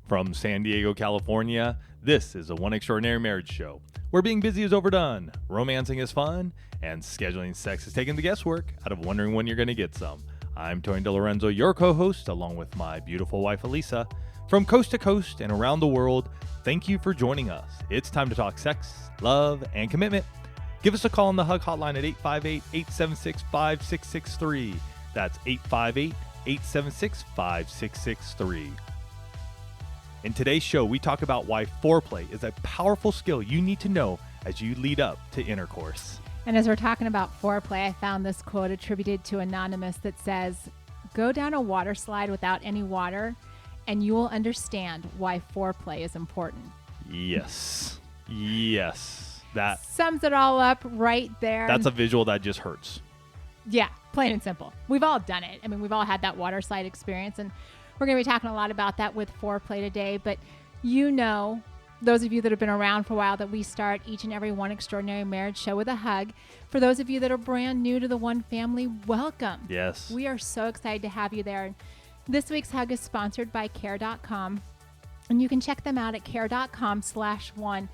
From San Diego, California, this is the One Extraordinary Marriage Show, where being busy is overdone, romancing is fun, and scheduling sex is taking the guesswork out of wondering when you're going to get some. I'm Tony DeLorenzo, your co-host, along with my beautiful wife, Elisa. From coast to coast and around the world, thank you for joining us. It's time to talk sex, love, and commitment. Give us a call on the Hug Hotline at 858-876-5663. That's 858-876-5663. In today's show, we talk about why foreplay is a powerful skill you need to know as you lead up to intercourse. And as we're talking about foreplay, I found this quote attributed to Anonymous that says, "Go down a water slide without any water, and you will understand why foreplay is important." Yes. Yes. That sums it all up right there. That's a visual that just hurts. Yeah, plain and simple. We've all done it. I mean, we've all had that water slide experience, and we're going to be talking a lot about that with foreplay today. But you know, those of you that have been around for a while, that we start each and every One Extraordinary Marriage Show with a hug. For those of you that are brand new to the One family, welcome. Yes. We are so excited to have you there. This week's hug is sponsored by care.com, and you can check them out at care.com/one.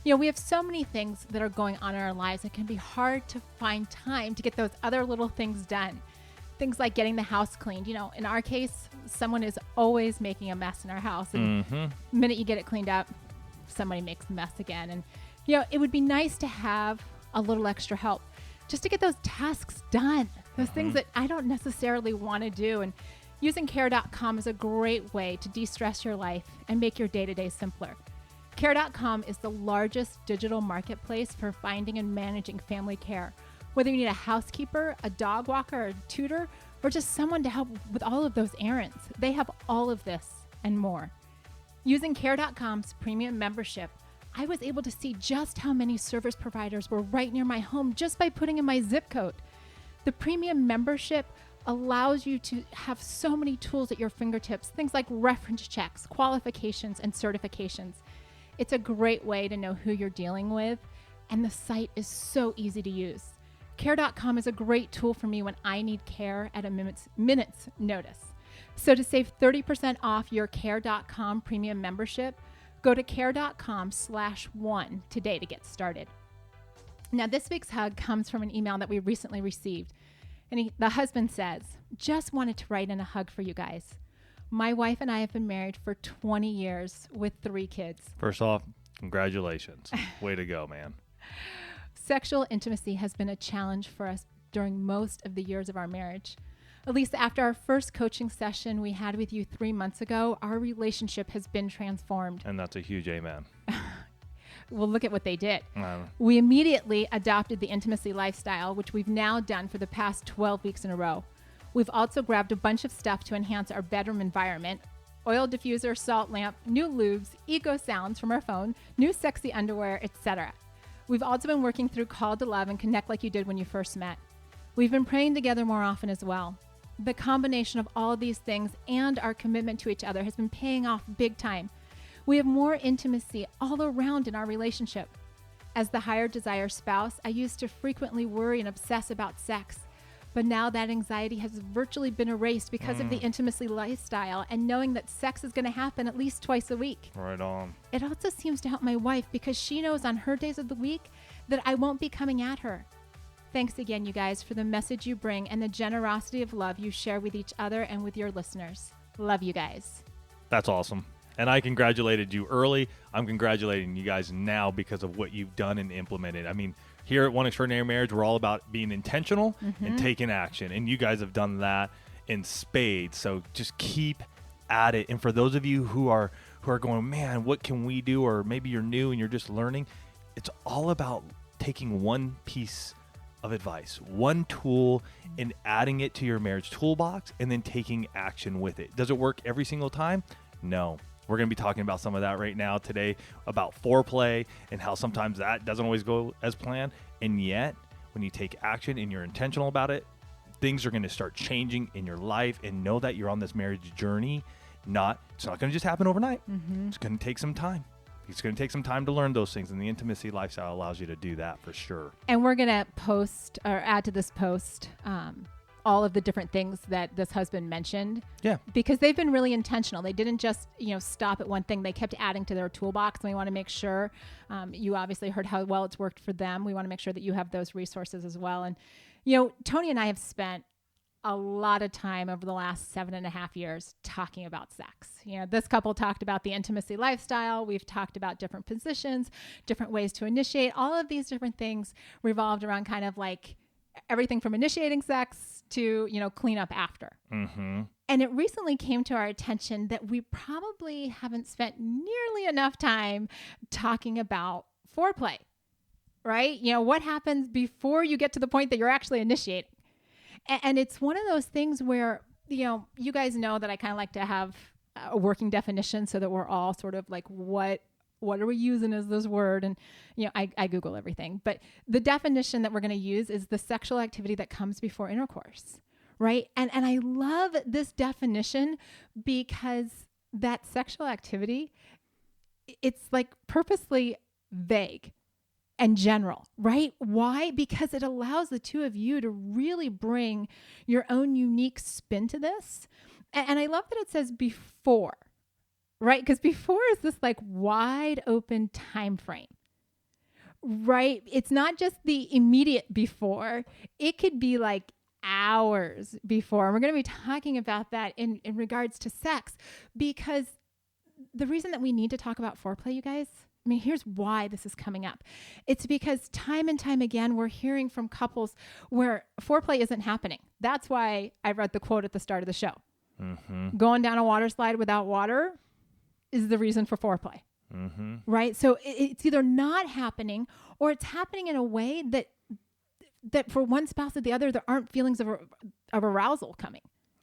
You know, we have so many things that are going on in our lives. It can be hard to find time to get those other little things done. Things like getting the house cleaned. You know, in our case, someone is always making a mess in our house. And the minute you get it cleaned up, somebody makes a mess again. And, you know, it would be nice to have a little extra help just to get those tasks done. Those things that I don't necessarily want to do. And using care.com is a great way to de-stress your life and make your day-to-day simpler. Care.com is the largest digital marketplace for finding and managing family care. Whether you need a housekeeper, a dog walker, a tutor, or just someone to help with all of those errands, they have all of this and more. Using Care.com's premium membership, I was able to see just how many service providers were right near my home just by putting in my zip code. The premium membership allows you to have so many tools at your fingertips, things like reference checks, qualifications, and certifications. It's a great way to know who you're dealing with, and the site is so easy to use. Care.com is a great tool for me when I need care at a minute's notice. So to save 30% off your Care.com premium membership, go to care.com/one today to get started. Now, this week's hug comes from an email that we recently received. And the husband says, "Just wanted to write in a hug for you guys. My wife and I have been married for 20 years with 3 kids. First off, congratulations. Way to go, man. Sexual intimacy has been a challenge for us during most of the years of our marriage. At least after our first coaching session we had with you 3 months ago, our relationship has been transformed." And that's a huge amen. Well, look at what they did. We immediately adopted the intimacy lifestyle, which we've now done for the past 12 weeks in a row. We've also grabbed a bunch of stuff to enhance our bedroom environment: oil diffuser, salt lamp, new lubes, eco sounds from our phone, new sexy underwear, etc. We've also been working through Call to Love and Connect like you did when you first met. We've been praying together more often as well. The combination of all of these things and our commitment to each other has been paying off big time. We have more intimacy all around in our relationship. As the higher desire spouse, I used to frequently worry and obsess about sex. But now that anxiety has virtually been erased because of the intimacy lifestyle and knowing that sex is going to happen at least twice a week. Right on. It also seems to help my wife because she knows on her days of the week that I won't be coming at her. Thanks again, you guys, for the message you bring and the generosity of love you share with each other and with your listeners. Love you guys. That's awesome. And I congratulated you early. I'm congratulating you guys now because of what you've done and implemented. I mean, here at One Extraordinary Marriage, we're all about being intentional and taking action. And you guys have done that in spades. So just keep at it. And for those of you who are going, man, what can we do? Or maybe you're new and you're just learning. It's all about taking one piece of advice, one tool, and adding it to your marriage toolbox and then taking action with it. Does it work every single time? No. We're going to be talking about some of that right now today, about foreplay and how sometimes that doesn't always go as planned. And yet, when you take action and you're intentional about it, things are going to start changing in your life. And know that you're on this marriage journey. It's not going to just happen overnight. It's going to take some time. It's going to take some time to learn those things, and the intimacy lifestyle allows you to do that for sure. And we're going to post or add to this post all of the different things that this husband mentioned. Yeah. Because they've been really intentional. They didn't just, stop at one thing. They kept adding to their toolbox. And we want to make sure, you obviously heard how well it's worked for them. We want to make sure that you have those resources as well. And, Tony and I have spent a lot of time over the last 7.5 years talking about sex. This couple talked about the intimacy lifestyle. We've talked about different positions, different ways to initiate. All of these different things revolved around kind of like everything from initiating sex to, clean up after. Mm-hmm. And it recently came to our attention that we probably haven't spent nearly enough time talking about foreplay, right? What happens before you get to the point that you're actually initiating? And it's one of those things where, you guys know that I kind of like to have a working definition so that we're all sort of like, what are we using as this word? And, I Google everything. But the definition that we're going to use is the sexual activity that comes before intercourse, right? And I love this definition because that sexual activity, it's like purposely vague and general, right? Why? Because it allows the two of you to really bring your own unique spin to this. And I love that it says before, right? Because before is this like wide open time frame, right? It's not just the immediate before. It could be like hours before. And we're going to be talking about that in regards to sex, because the reason that we need to talk about foreplay, you guys, here's why this is coming up. It's because time and time again, we're hearing from couples where foreplay isn't happening. That's why I read the quote at the start of the show. Mm-hmm. Going down a water slide without water is the reason for foreplay, mm-hmm. right? So it's either not happening or it's happening in a way that for one spouse or the other, there aren't feelings of arousal coming.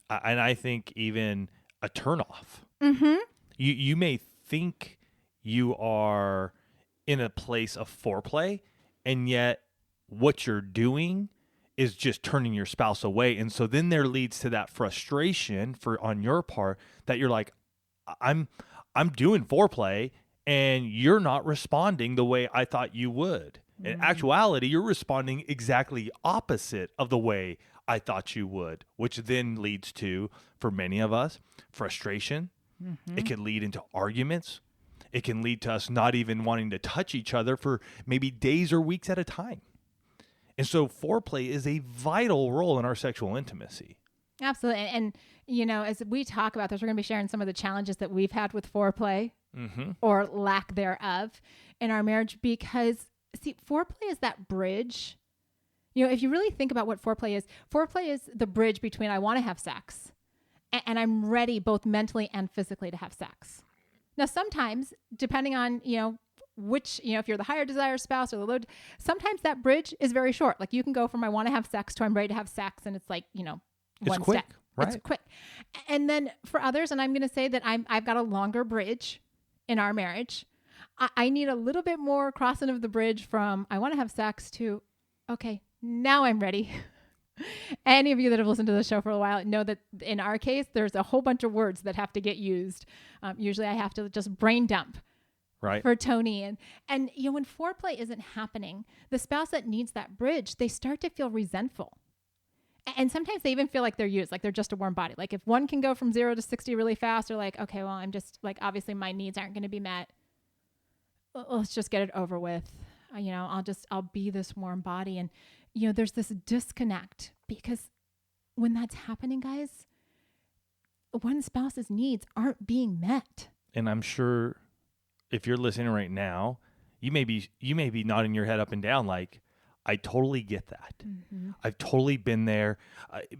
And I think even a turnoff. Mm-hmm. You may think you are in a place of foreplay, and yet what you're doing is just turning your spouse away. And so then there leads to that frustration on your part that you're like, I'm doing foreplay and you're not responding the way I thought you would. Mm-hmm. In actuality, you're responding exactly opposite of the way I thought you would, which then leads to, for many of us, frustration. Mm-hmm. It can lead into arguments. It can lead to us not even wanting to touch each other for maybe days or weeks at a time. And so foreplay is a vital role in our sexual intimacy. Absolutely. And as we talk about this, we're going to be sharing some of the challenges that we've had with foreplay mm-hmm. or lack thereof in our marriage, because, see, foreplay is that bridge. If you really think about what foreplay is the bridge between I want to have sex and I'm ready both mentally and physically to have sex. Now, sometimes, depending on, which, if you're the higher desire spouse or the low, sometimes that bridge is very short. Like you can go from I want to have sex to I'm ready to have sex. And it's like, one quick, step. right? It's quick. And then for others, and I'm going to say that I've got a longer bridge in our marriage. I need a little bit more crossing of the bridge from I want to have sex to, okay, now I'm ready. Any of you that have listened to the show for a while know that in our case, there's a whole bunch of words that have to get used. Usually I have to just brain dump for Tony. And when foreplay isn't happening, the spouse that needs that bridge, they start to feel resentful. And sometimes they even feel like they're used, like they're just a warm body. Like if one can go from 0 to 60 really fast, they're like, okay, well, I'm just like, obviously my needs aren't going to be met. Let's just get it over with. I'll be this warm body. And there's this disconnect because when that's happening, guys, one spouse's needs aren't being met. And I'm sure if you're listening right now, you may be nodding your head up and down like, I totally get that. Mm-hmm. I've totally been there,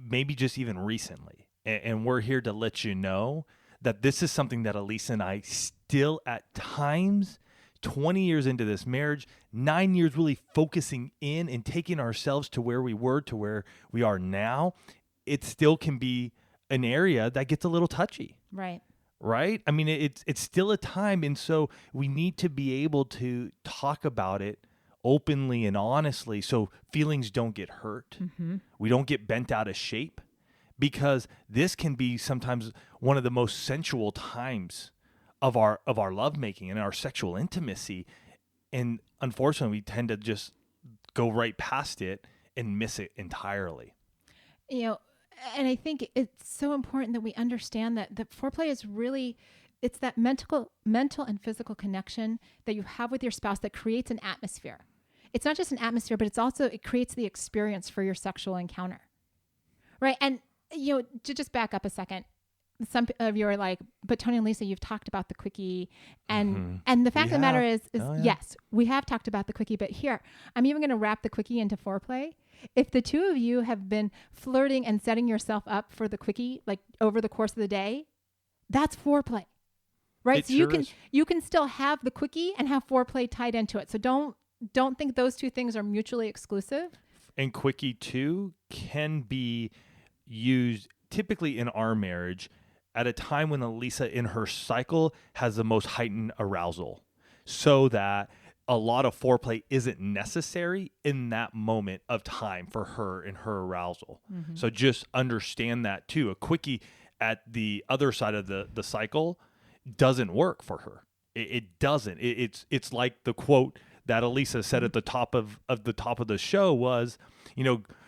maybe just even recently. And we're here to let you know that this is something that Elisa and I still at times, 20 years into this marriage, 9 years really focusing in and taking ourselves to where we were to where we are now, it still can be an area that gets a little touchy. Right. Right? I mean, it's still a time. And so we need to be able to talk about it openly and honestly so feelings don't get hurt. Mm-hmm. We don't get bent out of shape, because this can be sometimes one of the most sensual times of our lovemaking and our sexual intimacy. And unfortunately, we tend to just go right past it and miss it entirely. And I think it's so important that we understand that foreplay is really, it's that mental and physical connection that you have with your spouse that creates an atmosphere. It's not just an atmosphere, but it creates the experience for your sexual encounter. Right. And, to just back up a second, some of you are like, but Tony and Lisa, you've talked about the quickie. And the fact of the matter is yes, we have talked about the quickie, but here, I'm even going to wrap the quickie into foreplay. If the two of you have been flirting and setting yourself up for the quickie, like over the course of the day, that's foreplay, right? So you can still have the quickie and have foreplay tied into it. So don't think those two things are mutually exclusive. And quickie too can be used typically in our marriage at a time when Elisa in her cycle has the most heightened arousal, so that a lot of foreplay isn't necessary in that moment of time for her in her arousal. Mm-hmm. So just understand that too. A quickie at the other side of the cycle doesn't work for her. It doesn't. It's like the quote that Elisa said at the top of the show was,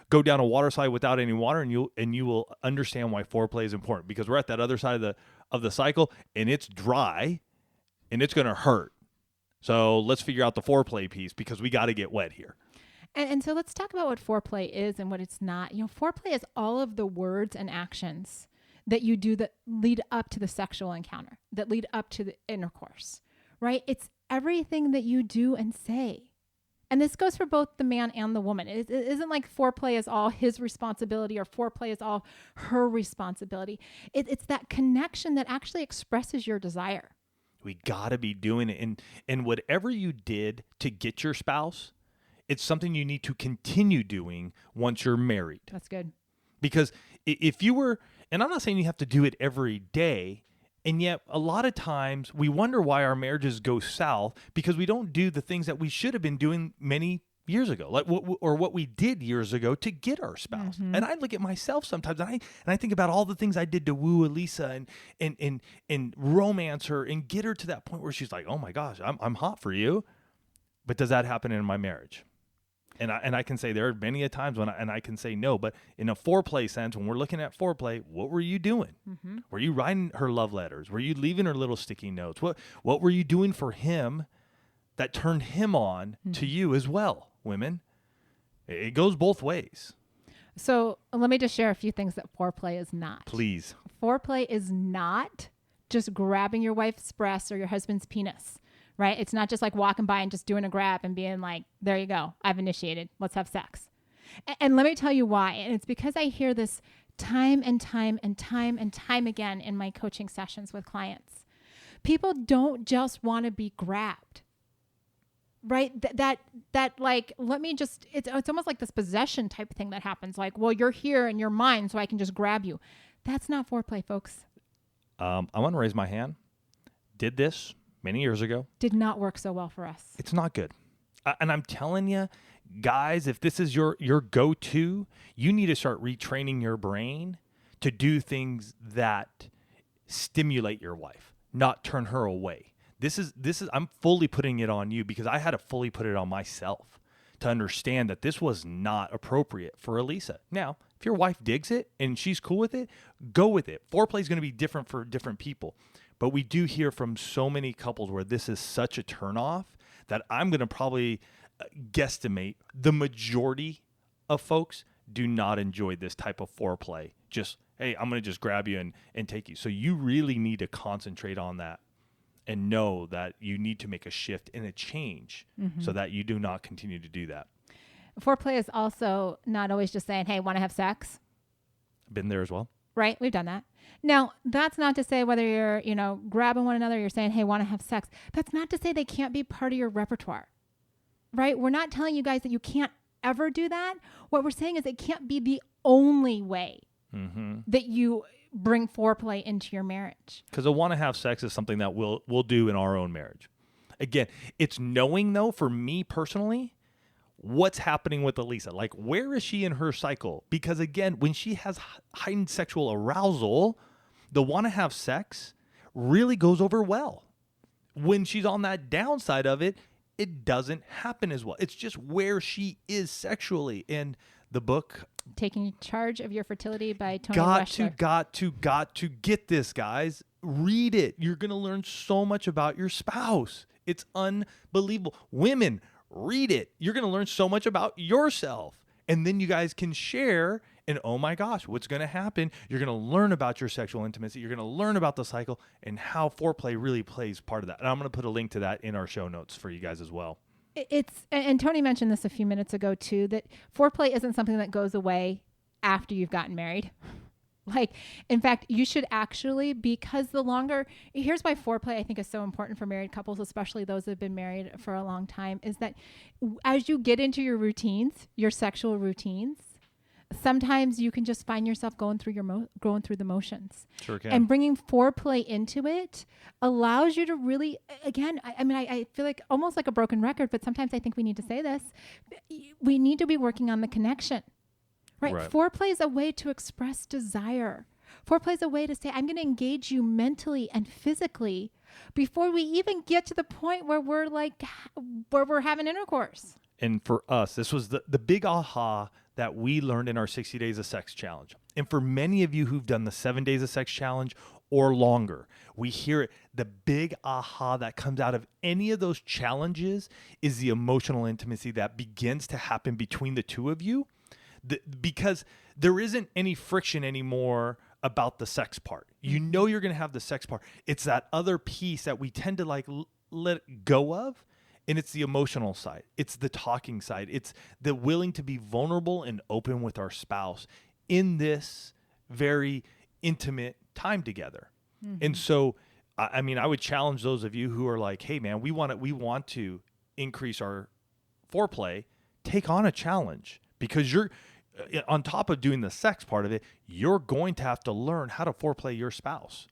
go down a water slide without any water, and you will understand why foreplay is important, because we're at that other side of the cycle and it's dry and it's going to hurt. So let's figure out the foreplay piece, because we got to get wet here. And so let's talk about what foreplay is and what it's not. Foreplay is all of the words and actions that you do that lead up to the sexual encounter, that lead up to the intercourse, right? It's everything that you do and say. And this goes for both the man and the woman. It isn't like foreplay is all his responsibility or foreplay is all her responsibility. It's that connection that actually expresses your desire. We got to be doing it. And whatever you did to get your spouse, it's something you need to continue doing once you're married. That's good. Because if you were, and I'm not saying you have to do it every day, and yet a lot of times we wonder why our marriages go south, because we don't do the things that we should have been doing many years ago, like what we did years ago to get our spouse. Mm-hmm. And I look at myself sometimes, and I think about all the things I did to woo Elisa and romance her and get her to that point where she's like, oh my gosh, I'm hot for you. But does that happen in my marriage? And I can say there are many a times when I can say no, but in a foreplay sense, when we're looking at foreplay, what were you doing? Mm-hmm. Were you writing her love letters? Were you leaving her little sticky notes? What were you doing for him that turned him on to you as well, women? It goes both ways. So let me just share a few things that foreplay is not. Please. Foreplay is not just grabbing your wife's breast or your husband's penis. Right? It's not just like walking by and just doing a grab and being like, there you go, I've initiated, let's have sex. And let me tell you why. And it's because I hear this time and time and time and time again in my coaching sessions with clients. People don't just want to be grabbed. Right? That like, let me just, it's almost like this possession type thing that happens. Like, well, you're here and you're mine, so I can just grab you. That's not foreplay, folks. I want to raise my hand. Did this many years ago. Did not work so well for us. It's not good. And I'm telling you, guys, if this is your go-to, you need to start retraining your brain to do things that stimulate your wife, not turn her away. This is I'm fully putting it on you, because I had to fully put it on myself to understand that this was not appropriate for Elisa. Now, if your wife digs it and she's cool with it, go with it. Foreplay is going to be different for different people. But we do hear from so many couples where this is such a turnoff that I'm going to probably guesstimate the majority of folks do not enjoy this type of foreplay. Just, hey, I'm going to just grab you and take you. So you really need to concentrate on that and know that you need to make a shift and a change so that you do not continue to do that. Foreplay is also not always just saying, hey, want to have sex? Been there as well. Right? We've done that. Now, that's not to say whether you're, grabbing one another, you're saying, hey, want to have sex. That's not to say they can't be part of your repertoire, right? We're not telling you guys that you can't ever do that. What we're saying is it can't be the only way that you bring foreplay into your marriage. Because a want to have sex is something that we'll do in our own marriage. Again, it's knowing, though, for me personally, what's happening with Elisa. Like, where is she in her cycle? Because again, when she has heightened sexual arousal, the want to have sex really goes over well. When she's on that downside of it, it doesn't happen as well. It's just where she is sexually. And the book Taking Charge of Your Fertility by Tony Got Weschler. to get this, guys. Read it. You're going to learn so much about your spouse. It's unbelievable. Women, read it. You're going to learn so much about yourself. And then you guys can share, and oh my gosh, what's going to happen? You're going to learn about your sexual intimacy. You're going to learn about the cycle and how foreplay really plays part of that. And I'm going to put a link to that in our show notes for you guys as well. And Tony mentioned this a few minutes ago too, that foreplay isn't something that goes away after you've gotten married. Like, in fact, you should actually, because here's why foreplay I think is so important for married couples, especially those that have been married for a long time, is that as you get into your routines, your sexual routines, sometimes you can just find yourself going through the motions. Sure can. And bringing foreplay into it allows you to really, again, I feel like almost like a broken record, but sometimes I think we need to say this. We need to be working on the connection. Right? Foreplay is a way to express desire. Foreplay is a way to say, I'm going to engage you mentally and physically before we even get to the point where we're having intercourse. And for us, this was the big aha that we learned in our 60 Days of Sex Challenge. And for many of you who've done the 7 Days of Sex Challenge or longer, we hear it. The big aha that comes out of any of those challenges is the emotional intimacy that begins to happen between the two of you. Because there isn't any friction anymore about the sex part. You know you're going to have the sex part. It's that other piece that we tend to let go of, and it's the emotional side. It's the talking side. It's the willing to be vulnerable and open with our spouse in this very intimate time together. Mm-hmm. And so, I would challenge those of you who are like, hey, man, we want to increase our foreplay. Take on a challenge. Because you're, on top of doing the sex part of it, you're going to have to learn how to foreplay your spouse,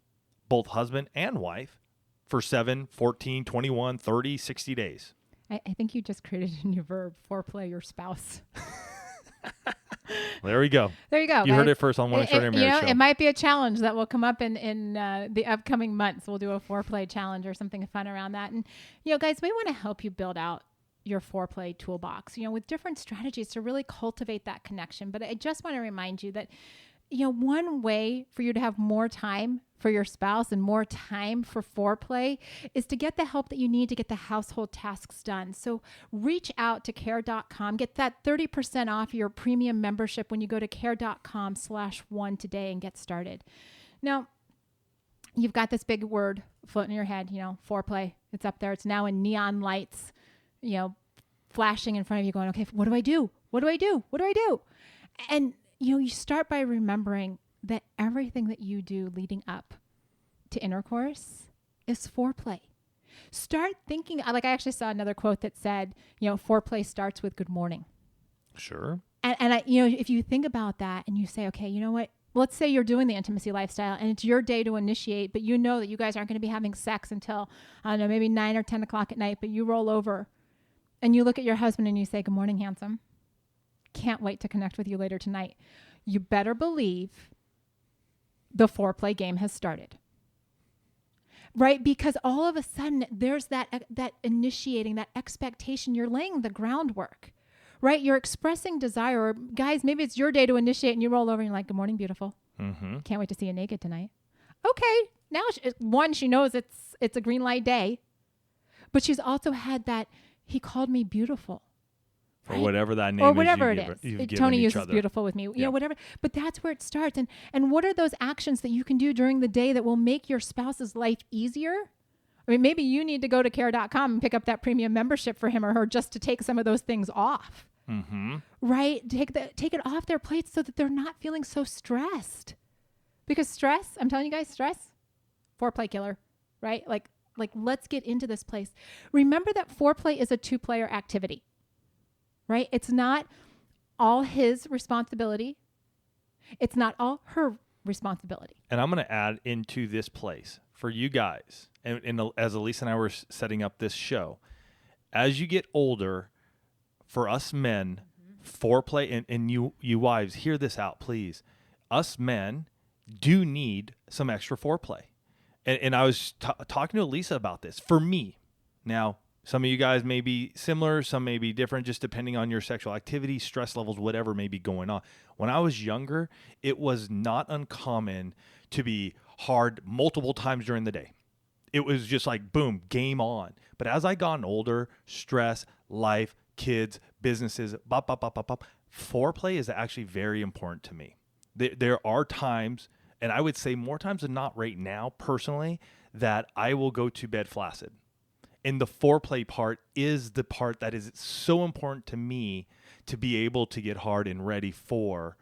both husband and wife, for 7, 14, 21, 30, 60 days. I think you just created a new verb, foreplay your spouse. There we go. There you go. You heard it first on One Extraordinary Marriage Show. It might be a challenge that will come up in the upcoming months. We'll do a foreplay challenge or something fun around that. And, guys, we want to help you build out your foreplay toolbox, with different strategies to really cultivate that connection. But I just want to remind you that, one way for you to have more time for your spouse and more time for foreplay is to get the help that you need to get the household tasks done. So reach out to care.com, get that 30% off your premium membership when you go to care.com/one today and get started. Now, you've got this big word floating in your head, foreplay. It's up there. It's now in neon lights, flashing in front of you going, okay, what do I do? What do I do? What do I do? And, you start by remembering that everything that you do leading up to intercourse is foreplay. Start thinking, I actually saw another quote that said, foreplay starts with good morning. Sure. And if you think about that and you say, okay, you know what? Let's say you're doing the intimacy lifestyle and it's your day to initiate, but you know that you guys aren't going to be having sex until, I don't know, maybe 9 or 10 o'clock at night, but you roll over and you look at your husband and you say, good morning, handsome. Can't wait to connect with you later tonight. You better believe the foreplay game has started. Right? Because all of a sudden there's that initiating, that expectation. You're laying the groundwork, right? You're expressing desire. Or guys, maybe it's your day to initiate and you roll over and you're like, good morning, beautiful. Mm-hmm. Can't wait to see you naked tonight. Okay. Now, she knows it's a green light day, but she's also had that, he called me beautiful. Or whatever that name or is. Or whatever it is. Tony uses other. Beautiful with me. Whatever. But that's where it starts. And what are those actions that you can do during the day that will make your spouse's life easier? I mean, maybe you need to go to care.com and pick up that premium membership for him or her just to take some of those things off. Mm-hmm. Right? Take it off their plates so that they're not feeling so stressed. Because stress, I'm telling you guys, stress, foreplay killer, right? Like let's get into this place. Remember that foreplay is a 2-player activity. Right? It's not all his responsibility. It's not all her responsibility. And I'm going to add into this place for you guys, and as Elise and I were setting up this show, as you get older, for us men, foreplay, and you wives, hear this out, please. Us men do need some extra foreplay. And I was talking to Elisa about this. For me, now, Some of you guys may be similar, some may be different, just depending on your sexual activity, stress levels, whatever may be going on. When I was younger, it was not uncommon to be hard multiple times during the day. It was just like, boom, game on. But as I gotten older, stress, life, kids, businesses, foreplay is actually very important to me. There are times, and I would say more times than not right now, personally, that I will go to bed flaccid. And the foreplay part is the part that is so important to me to be able to get hard and ready for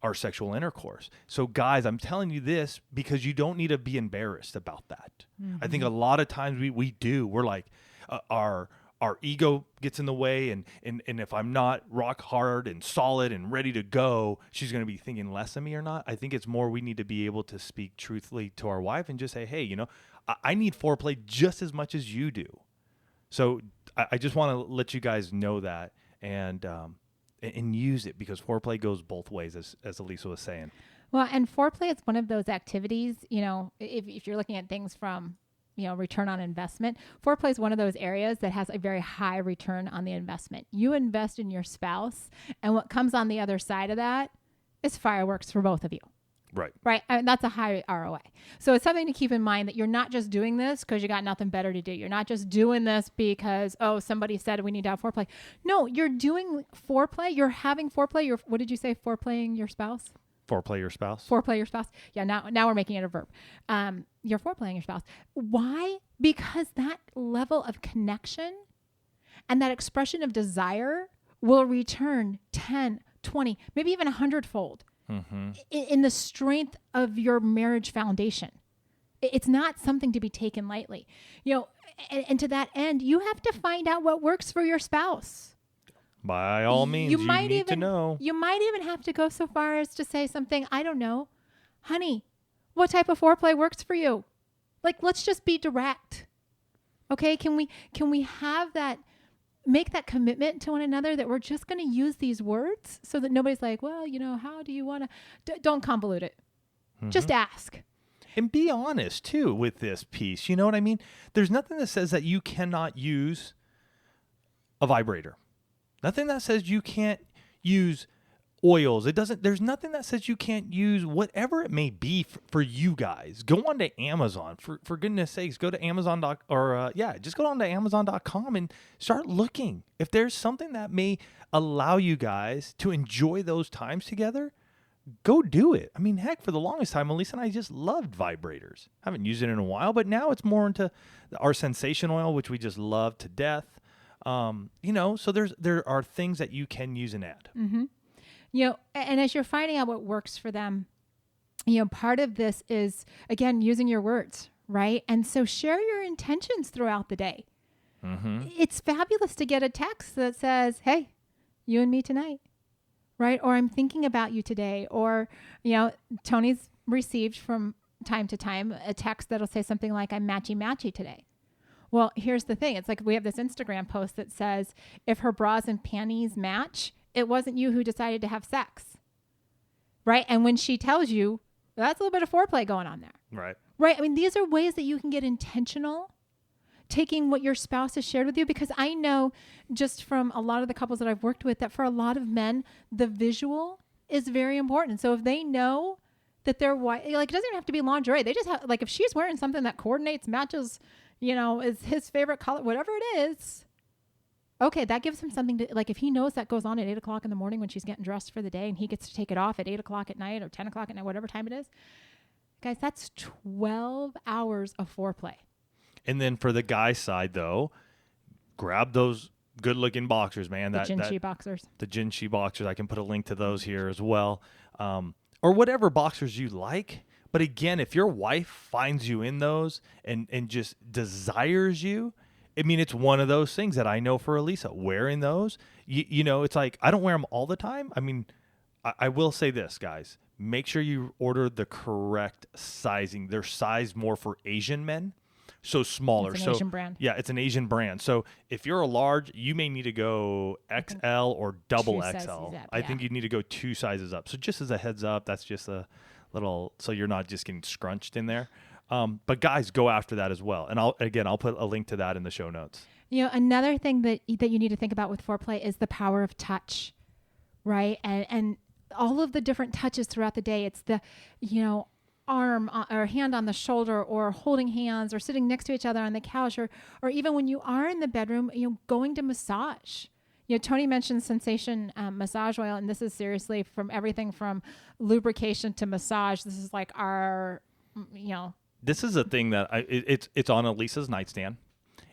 our sexual intercourse. So guys, I'm telling you this because you don't need to be embarrassed about that. Mm-hmm. I think a lot of times we do. We're like, our ego gets in the way, and if I'm not rock hard and solid and ready to go, she's going to be thinking less of me or not. I think it's more we need to be able to speak truthfully to our wife and just say, hey, I need foreplay just as much as you do. So I just want to let you guys know that and use it, because foreplay goes both ways, as Elisa was saying. Well, and foreplay is one of those activities, if you're looking at things from, return on investment, foreplay is one of those areas that has a very high return on the investment. You invest in your spouse, and what comes on the other side of that is fireworks for both of you. Right. Right. I mean, that's a high ROI. So it's something to keep in mind that you're not just doing this because you got nothing better to do. You're not just doing this because, somebody said we need to have foreplay. No, you're doing foreplay. You're having foreplay. What did you say? Foreplaying your spouse? Foreplay your spouse. Foreplay your spouse. Yeah. Now we're making it a verb. You're foreplaying your spouse. Why? Because that level of connection and that expression of desire will return 10, 20, maybe even 100-fold. Mm-hmm. In the strength of your marriage foundation. It's not something to be taken lightly. And to that end, you have to find out what works for your spouse. By all means, you need to know. You might even have to go so far as to say something, I don't know, honey, what type of foreplay works for you? Like, let's just be direct. Okay, can we have that, make that commitment to one another that we're just going to use these words so that nobody's like, well, how do you want to, don't convolute it. Mm-hmm. Just ask. And be honest too with this piece. You know what I mean? There's nothing that says that you cannot use a vibrator. Nothing that says you can't use oils. There's nothing that says you can't use whatever it may be for you guys. Go on to Amazon. For goodness sakes, go to Amazon just go on to Amazon.com and start looking. If there's something that may allow you guys to enjoy those times together, go do it. I mean, heck, for the longest time, Elisa and I just loved vibrators. Haven't used it in a while, but now it's more into our sensation oil, which we just love to death. So there are things that you can use and add. Mm-hmm. And as you're finding out what works for them, part of this is, again, using your words, right? And so share your intentions throughout the day. Mm-hmm. It's fabulous to get a text that says, hey, you and me tonight, right? Or I'm thinking about you today. Or, Tony's received from time to time a text that'll say something like, I'm matchy today. Well, here's the thing. It's like we have this Instagram post that says, if her bras and panties match, it wasn't you who decided to have sex, right? And when she tells you, that's a little bit of foreplay going on there. Right. Right. I mean, these are ways that you can get intentional, taking what your spouse has shared with you, because I know just from a lot of the couples that I've worked with that for a lot of men, the visual is very important. So if they know that their wife, it doesn't even have to be lingerie. They just have, if she's wearing something that coordinates, matches, is his favorite color, whatever it is. Okay, that gives him something to, if he knows that goes on at 8 o'clock in the morning when she's getting dressed for the day and he gets to take it off at 8 o'clock at night or 10 o'clock at night, whatever time it is. Guys, that's 12 hours of foreplay. And then for the guy side, though, grab those good-looking boxers, man. The Jinshi boxers. The Jinshi boxers. I can put a link to those here as well. Or whatever boxers you like. But again, if your wife finds you in those and just desires you, I mean, it's one of those things that I know for Elisa, wearing those, it's like, I don't wear them all the time. I mean, I will say this, guys, make sure you order the correct sizing. They're sized more for Asian men. So smaller. It's an Asian brand. Yeah, it's an Asian brand. So if you're a large, you may need to go XL or double XL. Up, I think you need to go 2 sizes up. So just as a heads up, that's just a little, so you're not just getting scrunched in there. But guys, go after that as well. And I'll put a link to that in the show notes. Another thing that you need to think about with foreplay is the power of touch, right? And all of the different touches throughout the day. It's the, arm or hand on the shoulder, or holding hands, or sitting next to each other on the couch, or even when you are in the bedroom, going to massage. Tony mentioned sensation massage oil, and this is seriously from everything from lubrication to massage. This is like our, This is a thing that it's on Elisa's nightstand.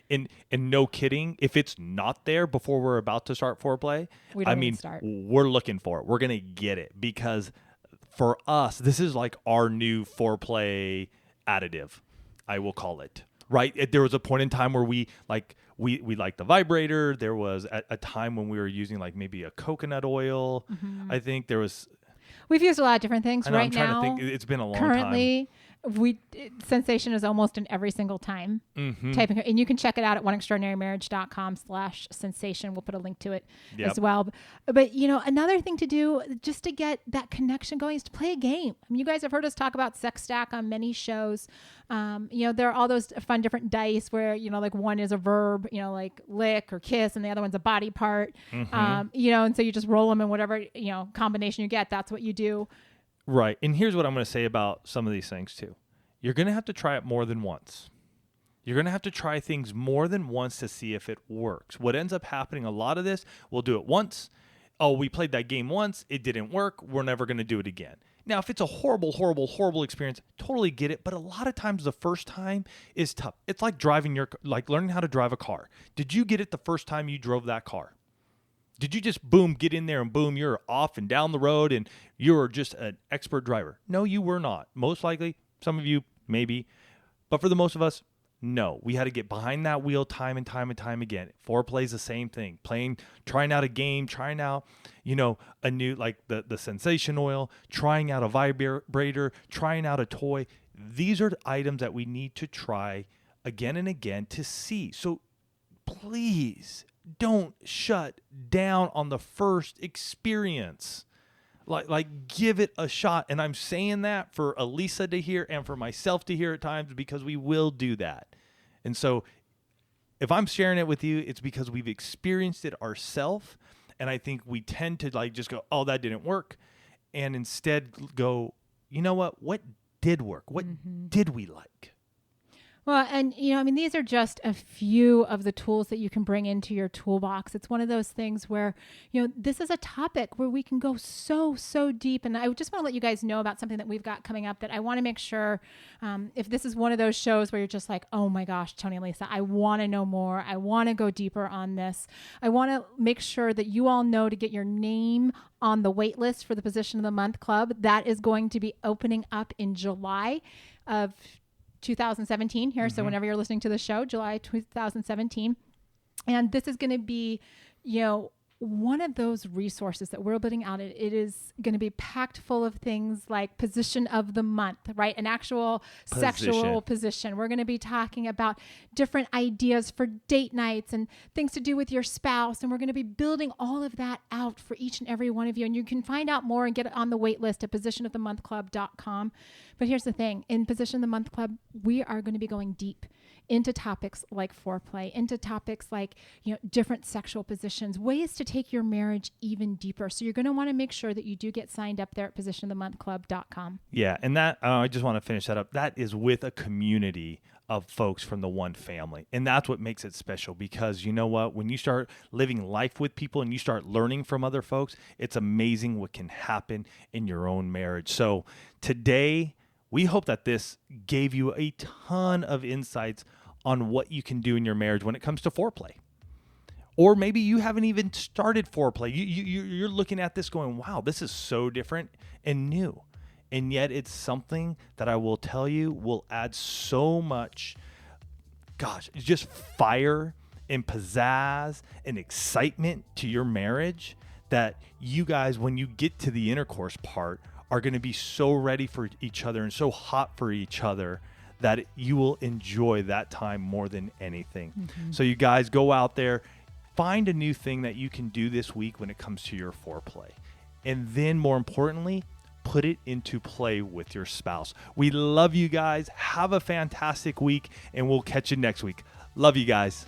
And no kidding, if it's not there before we're about to start foreplay, we're looking for it. We're going to get it, because for us, this is like our new foreplay additive, I will call it. Right? There was a point in time where we liked the vibrator. There was a time when we were using like maybe a coconut oil. Mm-hmm. I think there was. We've used a lot of different things. I know, right I'm trying now, to think. It's been a long currently, time. Sensation is almost in every single time. Mm-hmm. Typing, and you can check it out at oneextraordinarymarriage.com/sensation. We'll put a link to it as well. But another thing to do just to get that connection going is to play a game. I mean, you guys have heard us talk about Sex Stack on many shows. There are all those fun different dice where like one is a verb, like lick or kiss, and the other one's a body part. Mm-hmm. And so you just roll them, and whatever combination you get, that's what you do. Right. And here's what I'm going to say about some of these things too. You're going to have to try it more than once. You're going to have to try things more than once to see if it works. What ends up happening, a lot of this, we'll do it once. Oh, we played that game once. It didn't work. We're never going to do it again. Now, if it's a horrible, horrible, horrible experience, totally get it. But a lot of times the first time is tough. It's like learning how to drive a car. Did you get it the first time you drove that car? Did you just get in there and boom, you're off and down the road and you're just an expert driver? No, you were not. Most likely, some of you, maybe. But for the most of us, no. We had to get behind that wheel time and time and time again. Foreplay is the same thing. Trying out a game, trying out, a new, like the sensation oil, trying out a vibrator, trying out a toy. These are items that we need to try again and again to see. So please, don't shut down on the first experience. Like give it a shot. And I'm saying that for Elisa to hear and for myself to hear at times, because we will do that. And so if I'm sharing it with you, it's because we've experienced it ourselves. And I think we tend to just go, oh, that didn't work. And instead go, you know what did work? What did we like? Well, and, these are just a few of the tools that you can bring into your toolbox. It's one of those things where, this is a topic where we can go so, so deep. And I just want to let you guys know about something that we've got coming up that I want to make sure, if this is one of those shows where you're just like, oh my gosh, Tony and Lisa, I want to know more. I want to go deeper on this. I want to make sure that you all know to get your name on the wait list for the Position of the Month Club. That is going to be opening up in July of 2017 here. Mm-hmm. So whenever you're listening to the show, July 2017. And this is going to be, one of those resources that we're building out. It is going to be packed full of things like position of the month, right? An actual sexual position. We're going to be talking about different ideas for date nights and things to do with your spouse. And we're going to be building all of that out for each and every one of you. And you can find out more and get it on the wait list at positionofthemonthclub.com. But here's the thing. In Position of the Month Club, we are going to be going deep into topics like foreplay, into topics like, different sexual positions, ways to take your marriage even deeper. So you're going to want to make sure that you do get signed up there at positionofthemonthclub.com. Yeah. And that, I just want to finish that up. That is with a community of folks from the one family. And that's what makes it special, because you know what, when you start living life with people and you start learning from other folks, it's amazing what can happen in your own marriage. So today, we hope that this gave you a ton of insights on what you can do in your marriage when it comes to foreplay. Or maybe you haven't even started foreplay. You're looking at this going, wow, this is so different and new. And yet it's something that I will tell you will add so much, just fire and pizzazz and excitement to your marriage that you guys, when you get to the intercourse part, are going to be so ready for each other and so hot for each other that you will enjoy that time more than anything. Mm-hmm. So you guys go out there, find a new thing that you can do this week when it comes to your foreplay. And then more importantly, put it into play with your spouse. We love you guys. Have a fantastic week, and we'll catch you next week. Love you guys.